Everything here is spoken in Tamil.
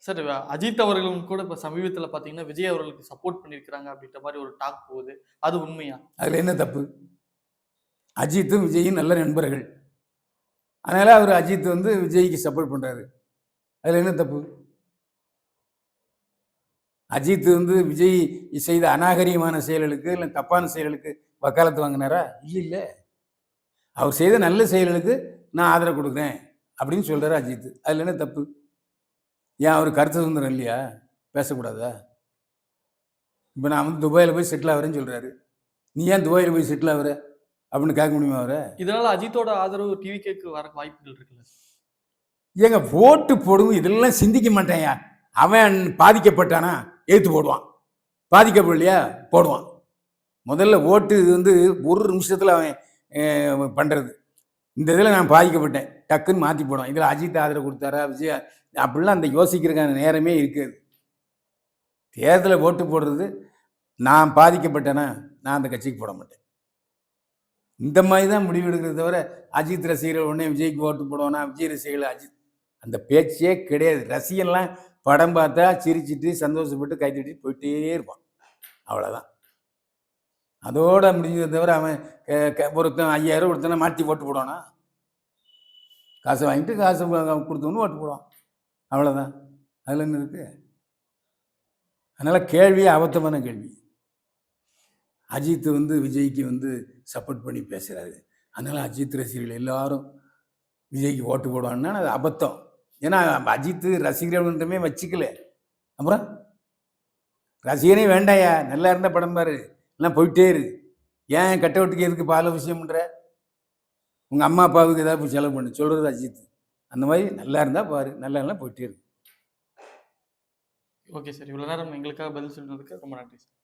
சார் அஜித் அவர்களும் கூட இப்ப சமீபத்துல பாத்தீங்கன்னா, விஜய் அவர்களுக்கு சப்போர்ட் பண்ணியிருக்கிறாங்க அப்படின்ற மாரி ஒரு டாக் போகுது. அது உண்மையா? அதுல என்ன தப்பு? அஜித்தும் விஜயும் நல்ல நண்பர்கள். அதனால அவர் அஜித் வந்து விஜய்க்கு சப்போர்ட் பண்றாரு. அதுல என்ன தப்பு? அஜித் வந்து விஜய் செய்த அநாகரிகமான செயல்களுக்கு இல்லை தப்பான செயல்களுக்கு வக்காலத்து வாங்கினாரா? இல்ல. அவர் செய்த நல்ல செயல்களுக்கு நான் ஆதரவு கொடுக்குறேன் அப்படின்னு சொல்றாரு அஜித். அதுல என்ன தப்பு? ஏன் அவர் கருத்து சுதந்திரம் இல்லையா? பேசக்கூடாதா? இப்போ நான் வந்து துபாயில் போய் செட்டில் ஆகிறேன்னு சொல்றாரு. நீ ஏன் துபாயில் போய் செட்டில் ஆகுற அப்படின்னு கேட்க முடியுமா அவரை? இதனால அஜித்தோட ஆதரவு டிவிகேக்கு வர வாய்ப்புகள் இருக்குல்ல? ஏங்க ஓட்டு போடுவோம் இதெல்லாம் சிந்திக்க மாட்டேன்யா. அவன் பாதிக்கப்பட்டானா எழுத்து போடுவான், பாதிக்கப்படலையா போடுவான். முதல்ல ஓட்டு இது வந்து ஒரு நிமிஷத்தில் அவன் பண்ணுறது. இந்த இதில் நான் பாதிக்கப்பட்டேன் டக்குன்னு மாற்றி போடுவான். இதில் அஜித் ஆதரவு கொடுத்தாரா விஜய் அப்படிலாம் அந்த யோசிக்கிறதுக்கான நேரமே இருக்காது. தேர்தலில் ஓட்டு போடுறது நான் பாதிக்கப்பட்டேன்னா நான் அந்த கட்சிக்கு போட மாட்டேன். இந்த மாதிரி தான் முடிவு எடுக்கிறத தவிர அஜித் ரசிகர்கள் உடனே விஜய்க்கு ஓட்டு போடுவோன்னா விஜய் ரசிகர்கள் அஜித் அந்த பேச்சே கிடையாது. ரசிகன்லாம் படம் பார்த்தா சிரிச்சிட்டு சந்தோஷப்பட்டு கை தட்டிட்டு போயிட்டே இருப்பான். அவ்வளோதான். அதோட முடிஞ்சதை தவிர அவன் ஒருத்தன் 5000 ஒருத்தனை மாற்றி ஓட்டு போடுவானா? காசை வாங்கிட்டு காசு கொடுத்தவனு ஓட்டு போடுவான். அவ்வளோதான். அதில் என்ன இருக்கு? அதனால் கேள்வியே அபத்தமான கேள்வி. அஜித் வந்து விஜய்க்கு வந்து சப்போர்ட் பண்ணி பேசுகிறாரு. அதனால் அஜித் ரசிகர்கள் எல்லாரும் விஜய்க்கு ஓட்டு போடுவான்னா அது அபத்தம். ஏன்னா அஜித் ரசிகர்கள்ன்றமே வச்சுக்கல. அப்புறம் ரசிகனே வேண்டாயா, நல்லா இருந்தால் படம் பாரு, எல்லாம் போயிட்டே இரு. ஏன் கட்ட அவுட்டுக்கு எதுக்கு பால விஷயம் பண்ணுற? உங்கள் அம்மா அப்பாவுக்கு ஏதாவது செலவு பண்ணு சொல்கிறது அஜித். அந்த மாதிரி நல்லா இருந்தால் பாரு, நல்லா இருந்தால் போயிட்டே இருக்கு. Okay sir. இவ்வளோ நேரம் எங்களுக்காக பதில் சொல்றதுக்கு ரொம்ப நன்றி சார்.